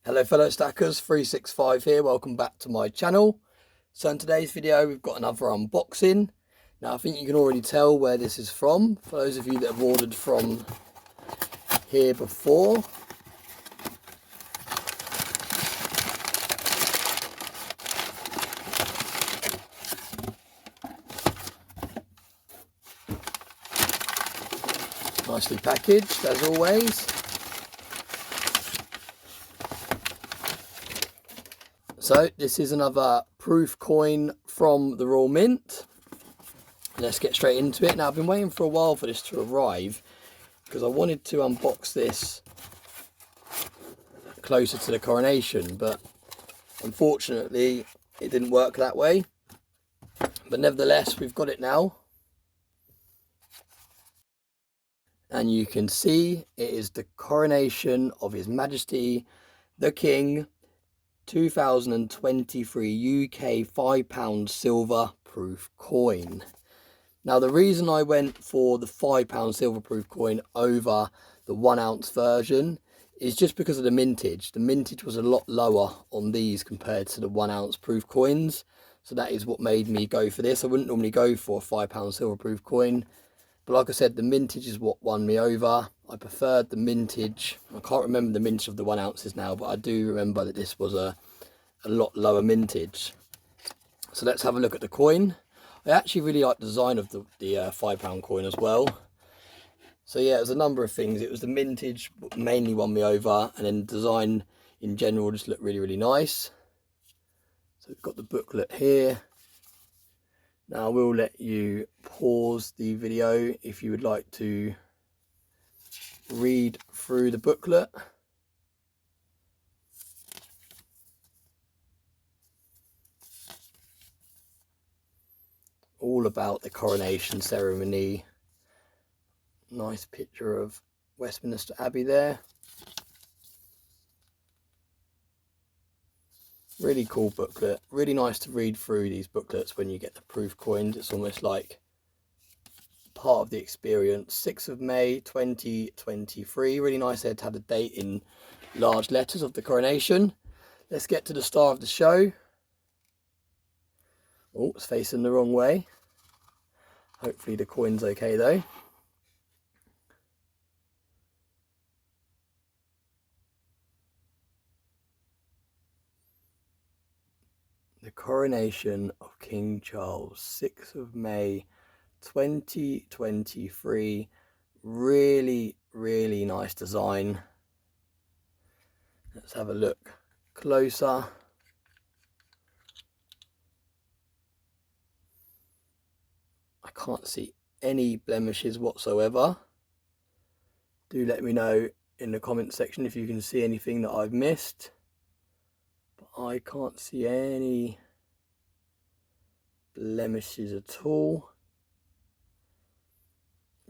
Hello fellow stackers, 365 here, welcome back to my channel. So in today's video we've got another unboxing. Now I think you can already tell where this is from, for those of you that have ordered from here before. Nicely packaged as always. So this is another proof coin from the Royal Mint. Let's get straight into it. Now I've been waiting for a while for this to arrive because I wanted to unbox this closer to the Coronation, but unfortunately it didn't work that way. But nevertheless, we've got it now. And you can see it is the Coronation of His Majesty the King 2023 UK £5 silver proof coin. Now the reason I went for the £5 silver proof coin over the 1 ounce version is just because of the mintage. The mintage was a lot lower on these compared to the 1 ounce proof coins. So that is what made me go for this. I wouldn't normally go for a £5 silver proof coin. But like I said, the mintage is what won me over. I preferred the mintage. I can't remember the mintage of the 1 ounces now, but I do remember that this was a lot lower mintage. So let's have a look at the coin. I actually really like the design of the £5 coin as well. So yeah, it was a number of things. It was the mintage mainly won me over, and then the design in general just looked really nice. So we've got the booklet here. Now I will let you pause the video if you would like to read through the booklet. All about the coronation ceremony. Nice picture of Westminster Abbey there. Really cool booklet. Really nice to read through these booklets when you get the proof coins. It's almost like part of the experience. 6th of May 2023. Really nice there to have the date in large letters of the coronation. Let's get to the star of the show. Oh, it's facing the wrong way. Hopefully the coin's okay though. The Coronation of King Charles, 6th of May 2023. Really nice design. Let's have a look closer. I can't see any blemishes whatsoever. Do let me know in the comment section if you can see anything that I've missed. But I can't see any blemishes at all.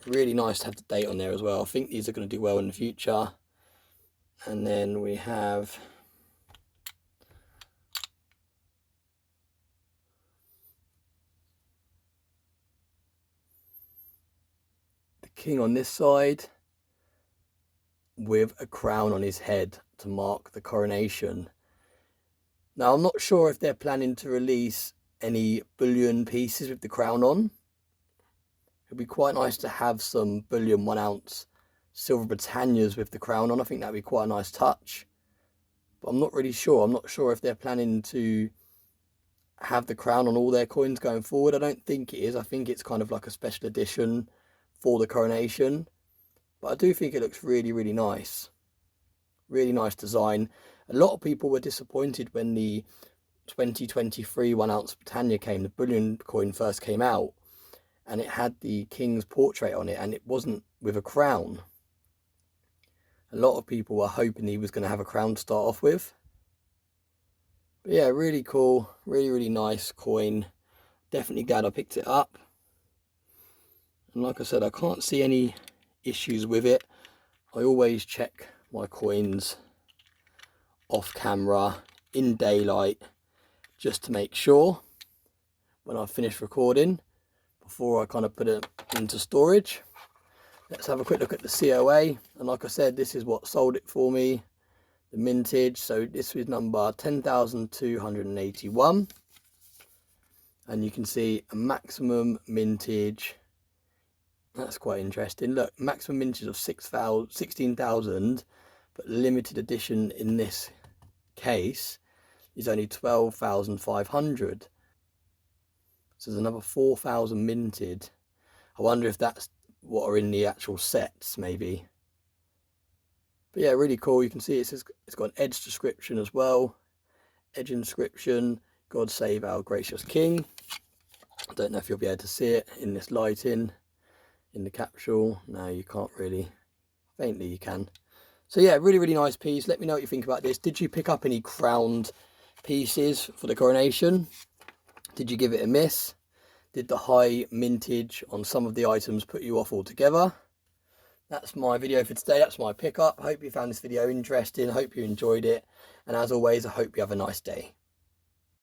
Really nice to have the date on there as well. I think these are going to do well in the future. And then we have the king on this side with a crown on his head to mark the coronation. Now I'm not sure if they're planning to release any bullion pieces with the crown on. It'd be quite nice to have some bullion 1 ounce silver Britannias with the crown on. I think that'd be quite a nice touch. But I'm not really sure. I'm not sure if they're planning to have the crown on all their coins going forward. I don't think it is. I think it's kind of like a special edition for the coronation. But I do think it looks really nice. Really nice design. A lot of people were disappointed when the 2023 1 ounce Britannia came. The bullion coin first came out. And it had the king's portrait on it, and it wasn't with a crown. A lot of people were hoping he was going to have a crown to start off with. But yeah, really cool, really nice coin. Definitely glad I picked it up. And like I said, I can't see any issues with it. I always check my coins off camera, in daylight, just to make sure when I finish recording, before I kind of put it into storage. Let's have a quick look at the COA. And like I said, this is what sold it for me. the mintage. So this was number 10,281. And you can see a maximum mintage. That's quite interesting. Look, maximum mintage of 16,000, but limited edition in this case is only 12,500. So there's another 4,000 minted. I wonder if that's what are in the actual sets, maybe. But yeah, really cool. You can see it's got an edge description as well. Edge inscription, God save our gracious King. I don't know if you'll be able to see it in this lighting, in the capsule. No, you can't really. Faintly you can. So yeah, really, really nice piece. Let me know what you think about this. Did you pick up any crowned pieces for the coronation? Did you give it a miss? Did the high mintage on some of the items put you off altogether? That's my video for today. That's my pickup. I hope you found this video interesting. I hope you enjoyed it. And as always, I hope you have a nice day.